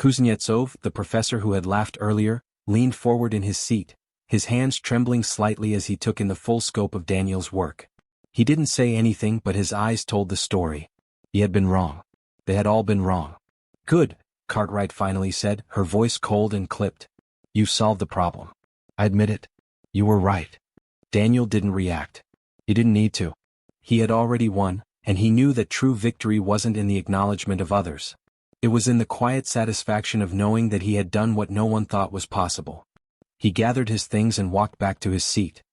Kuznetsov, the professor who had laughed earlier, leaned forward in his seat, his hands trembling slightly as he took in the full scope of Daniel's work. He didn't say anything, but his eyes told the story. He had been wrong. They had all been wrong. Good, Cartwright finally said, her voice cold and clipped. You solved the problem. I admit it. You were right. Daniel didn't react. He didn't need to. He had already won, and he knew that true victory wasn't in the acknowledgement of others. It was in the quiet satisfaction of knowing that he had done what no one thought was possible. He gathered his things and walked back to his seat.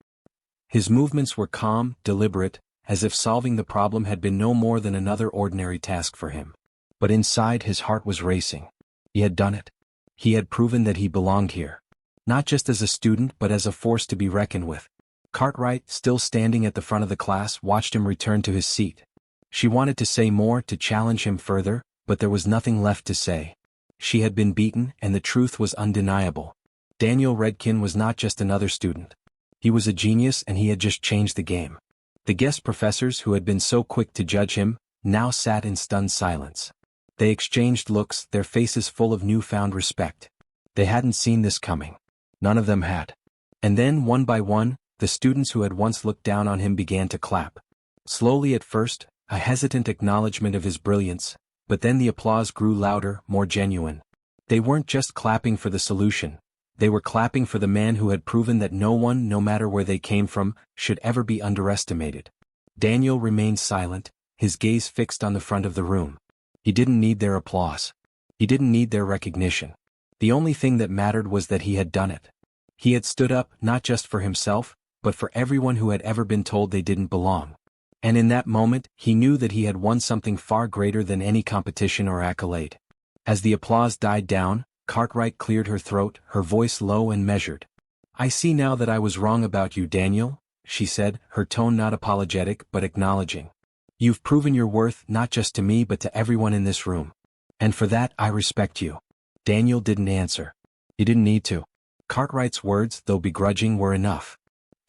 His movements were calm, deliberate, as if solving the problem had been no more than another ordinary task for him. But inside his heart was racing. He had done it. He had proven that he belonged here. Not just as a student but as a force to be reckoned with. Cartwright, still standing at the front of the class, watched him return to his seat. She wanted to say more, to challenge him further, but there was nothing left to say. She had been beaten, and the truth was undeniable. Daniel Redkin was not just another student. He was a genius, and he had just changed the game. The guest professors who had been so quick to judge him, now sat in stunned silence. They exchanged looks, their faces full of newfound respect. They hadn't seen this coming. None of them had. And then, one by one, the students who had once looked down on him began to clap. Slowly at first, a hesitant acknowledgement of his brilliance, but then the applause grew louder, more genuine. They weren't just clapping for the solution. They were clapping for the man who had proven that no one, no matter where they came from, should ever be underestimated. Daniel remained silent, his gaze fixed on the front of the room. He didn't need their applause. He didn't need their recognition. The only thing that mattered was that he had done it. He had stood up, not just for himself, but for everyone who had ever been told they didn't belong. And in that moment, he knew that he had won something far greater than any competition or accolade. As the applause died down, Cartwright cleared her throat, her voice low and measured. I see now that I was wrong about you, Daniel, she said, her tone not apologetic but acknowledging. You've proven your worth not just to me but to everyone in this room. And for that I respect you. Daniel didn't answer. He didn't need to. Cartwright's words, though begrudging, were enough.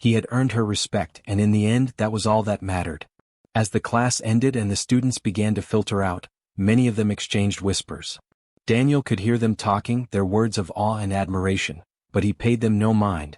He had earned her respect, and in the end that was all that mattered. As the class ended and the students began to filter out, many of them exchanged whispers. Daniel could hear them talking, their words of awe and admiration, but he paid them no mind.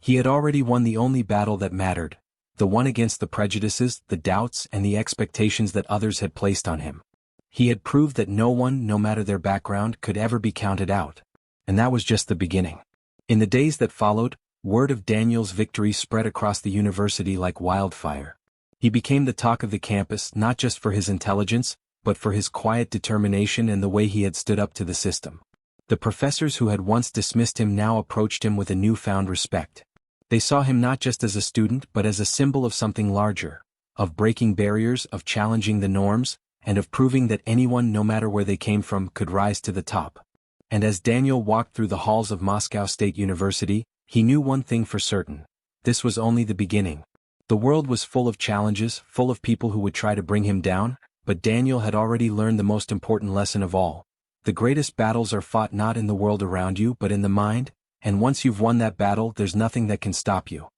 He had already won the only battle that mattered, the one against the prejudices, the doubts, and the expectations that others had placed on him. He had proved that no one, no matter their background, could ever be counted out. And that was just the beginning. In the days that followed, word of Daniel's victory spread across the university like wildfire. He became the talk of the campus not just for his intelligence, but for his quiet determination and the way he had stood up to the system. The professors who had once dismissed him now approached him with a newfound respect. They saw him not just as a student but as a symbol of something larger, of breaking barriers, of challenging the norms, and of proving that anyone, no matter where they came from, could rise to the top. And as Daniel walked through the halls of Moscow State University, he knew one thing for certain. This was only the beginning. The world was full of challenges, full of people who would try to bring him down, but Daniel had already learned the most important lesson of all. The greatest battles are fought not in the world around you but in the mind, and once you've won that battle there's nothing that can stop you.